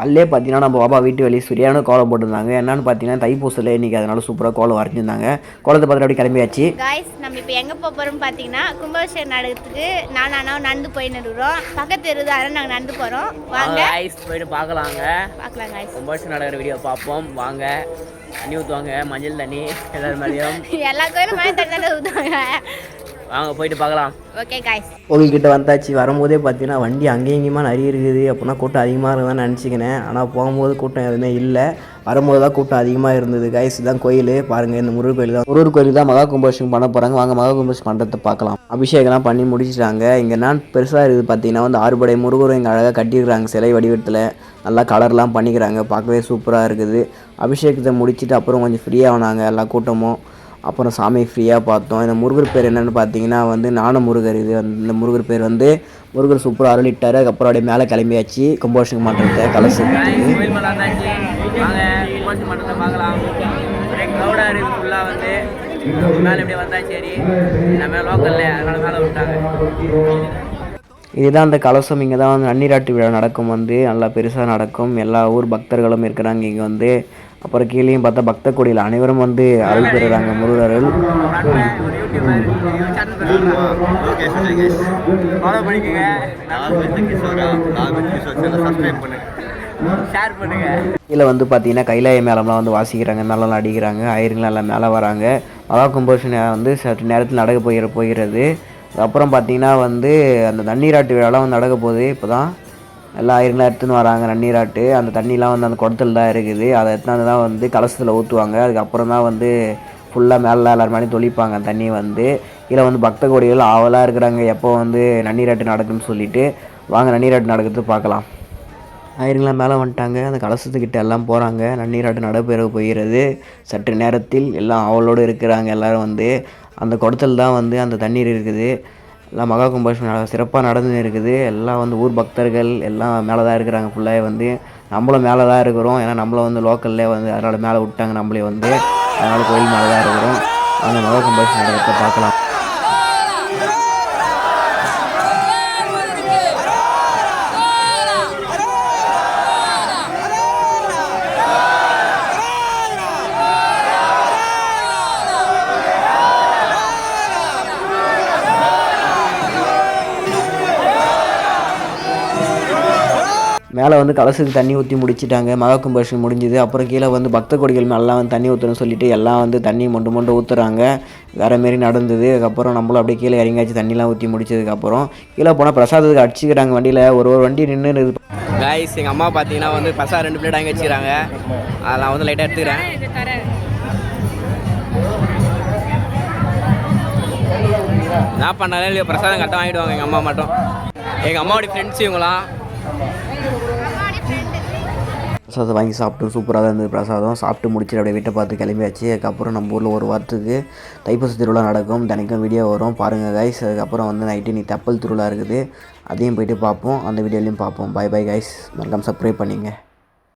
காலையிலே பார்த்தீங்கன்னா நம்ம பாப்பா வீட்டு வெளியே சரியான கோலம் போட்டிருந்தாங்க. என்னன்னு பார்த்தீங்கன்னா தைப்பூசத்தில் இன்றைக்கி அதனால சூப்பராக கோலம் வரைஞ்சிருந்தாங்க. கோலத்தை பார்த்துட்டு அப்படியே கிளம்பியாச்சு. காய்ஸ் நம்ம இப்போ எங்கே போகிறோம் பார்த்தீங்கன்னா கும்பாபிஷேகம் நடக்கிறதுக்கு நானும் நடந்து போயின்னு இருக்கிறோம். பக்கத்து தெரு அதனால் நாங்கள் நடந்து போகிறோம். வாங்க காய்ஸ் போயிட்டு பார்க்கலாம் காய்ஸ். கும்பாபிஷேகம் நடக்கிற வீடியோ பார்ப்போம் வாங்க. தண்ணி ஊற்றுவாங்க, மஞ்சள் தண்ணி எல்லாரும் மேலேயும். எல்லா கோயிலும் மழை தண்ணி ஊற்றுவாங்க. வாங்க போயிட்டு பார்க்கலாம். ஓகே காய்ஸ், கோவில்கிட்ட வந்தாச்சு. வரும்போதே பார்த்தீங்கன்னா வண்டி அங்கேயும் இங்கேயுமா நிறைய இருக்குது. அப்படின்னா கூட்டம் அதிகமாக இருக்குதுன்னு நினச்சிக்கினேன். ஆனால் போகும்போது கூட்டம் எதுவுமே இல்லை. வரும்போது தான் கூட்டம் அதிகமாக இருந்தது. காய்ஸ் தான் கோயில் பாருங்கள். இந்த முருகர் கோயில் தான். முருகர் கோயில் தான் மகா கும்பாபிஷேகம் பண்ண போகிறாங்க. வாங்க மகா கும்பாபிஷேகம் பண்ணுறதை பார்க்கலாம். அபிஷேகம்லாம் பண்ணி முடிச்சிட்டாங்க. இங்கே நான் பெருசாக இருக்குது பார்த்தீங்கன்னா வந்து 6 படை முருகரும் இங்கே அழகாக கட்டியிருக்கிறாங்க. சிலை வடிவத்தில் நல்லா கலர்லாம் பண்ணிக்கிறாங்க. பார்க்கவே சூப்பராக இருக்குது. அபிஷேகத்தை முடிச்சுட்டு அப்புறம் கொஞ்சம் ஃப்ரீயாக ஆனாங்க எல்லா கூட்டமும். அப்புறம் சாமி ஃப்ரீயாக பார்த்தோம். இந்த முருகர் பேர் என்னென்னு பார்த்தீங்கன்னா வந்து ஞான முருகர். இது இந்த முருகர் பேர் வந்து முருகர் சூப்பராக அருளிட்டார். அதுக்கப்புறம் அப்படியே மேலே கிளம்பியாச்சு கும்பாபிஷேகம் பண்ணுறத கலசு. இதுதான் அந்த கலசம். இங்கே தான் வந்து நன்னீராட்டு விழா நடக்கும். வந்து நல்லா பெருசாக நடக்கும். எல்லா ஊர் பக்தர்களும் இருக்கிறாங்க இங்கே வந்து. அப்புறம் கீழேயும் பார்த்தா பக்த கொடியில் அனைவரும் வந்து அருள் பெறுறாங்க முருகர் அருள். கீழே வந்து பார்த்தீங்கன்னா கைலாய மேளம்லாம் வந்து வாசிக்கிறாங்க, மேளம்லாம் அடிக்கிறாங்க, ஆயிரங்களாம் எல்லாம் மேலே வராங்க. மகா கும்பாபிஷேகம் வந்து சற்று நேரத்தில் நடக்க போகிறது. அப்புறம் பார்த்தீங்கன்னா வந்து அந்த தண்ணீராட்டு விழாலாம் வந்து நடக்க போகுது. இப்போ தான் எல்லா ஆயிரங்களாம் எடுத்துன்னு வராங்க நன்னீராட்டு. அந்த தண்ணிலாம் வந்து அந்த குடத்தில் தான் இருக்குது. அதை எடுத்துன்னு தான் வந்து கலசத்தில் ஊற்றுவாங்க. அதுக்கப்புறம் தான் வந்து ஃபுல்லாக மேலே எல்லாரும் மேலேயும் தொளிப்பாங்க தண்ணி வந்து. கீழே வந்து பக்த கோடிகள் ஆவலாக இருக்கிறாங்க எப்போ வந்து நன்னீராட்டு நடக்குன்னு சொல்லிட்டு. வாங்க நன்னீராட்டு நடக்கிறது பார்க்கலாம். ஆயிரங்களாம் மேலே வந்துட்டாங்க. அந்த கலசத்துக்கிட்ட எல்லாம் போகிறாங்க. நன்னீராட்டு நடைபெற போகிறது. சற்று நேரத்தில் எல்லாம் ஆவலோடு இருக்கிறாங்க. எல்லோரும் வந்து அந்த குடத்தில் தான் வந்து அந்த தண்ணீர் இருக்குது. எல்லாம் மகா கும்பாபிஷேகம் சிறப்பாக நடந்து இருக்குது. எல்லாம் வந்து ஊர் பக்தர்கள் எல்லாம் மேலே தான் இருக்கிறாங்க. ஃபுல்லாக வந்து நம்மளும் மேலே தான் இருக்கிறோம். ஏன்னா நம்மளும் வந்து லோக்கல்லே வந்து அதனால் மேலே விட்டாங்க நம்மளே வந்து. அதனால் கோயில் மேலே தான் இருக்கிறோம். அந்த மகா கும்பாபிஷேகம் நடக்கிறத பார்க்கலாம். மேலே வந்து கலசத்துக்கு தண்ணி ஊற்றி முடிச்சிட்டாங்க. மகா கும்பாபிஷேகம் முடிஞ்சுது. அப்புறம் கீழே வந்து பக்த கொடிகள் மேலாம் வந்து தண்ணி ஊற்றணும்னு சொல்லிட்டு எல்லாம் வந்து தண்ணி மொண்டு ஊற்றுறாங்க. வேறு மாரி நடந்தது. அதுக்கப்புறம் நம்மளும் அப்படியே கீழே இறங்கியாச்சு. தண்ணிலாம் ஊற்றி முடிச்சதுக்கப்புறம் கீழே போனால் பிரசாதத்துக்கு அடிச்சுக்கிறாங்க வண்டியில். ஒரு வண்டி நின்று காய்ஸ். எங்கள் அம்மா பார்த்தீங்கன்னா வந்து பிரசாதம் 2 பிளேட் வாங்கி வச்சுக்கிறாங்க. அதெல்லாம் வந்து லைட்டாக எடுத்துக்கிறேன். நான் பண்ணாலே இல்லையோ பிரசாதம் கரெக்டாக வாங்கிடுவாங்க எங்கள் அம்மா மட்டும். எங்கள் அம்மாவோடைய ஃப்ரெண்ட்ஸ் இவங்களாம். பிரசாதம் வாங்கி சாப்பிட்டு சூப்பராக தான் இருந்தது. பிரசாதம் சாப்பிட்டு முடிச்சுட்டு அப்படியே வீட்டை பார்த்து கிளம்பியாச்சு. அதுக்கப்புறம் நம்ம ஊரில் ஒரு வாரத்துக்கு தைப்பூச திருவிழா நடக்கும். தினைக்கும் வீடியோ வரும் பாருங்கள் கைஸ். அதுக்கப்புறம் வந்து நைட்டு நீ தெப்பல் திருவிழா இருக்குது. அதையும் போய்ட்டு பார்ப்போம். அந்த வீடியோலையும் பார்ப்போம். Bye bye guys. மறக்காம சப்ஸ்கிரைப் பண்ணிங்க.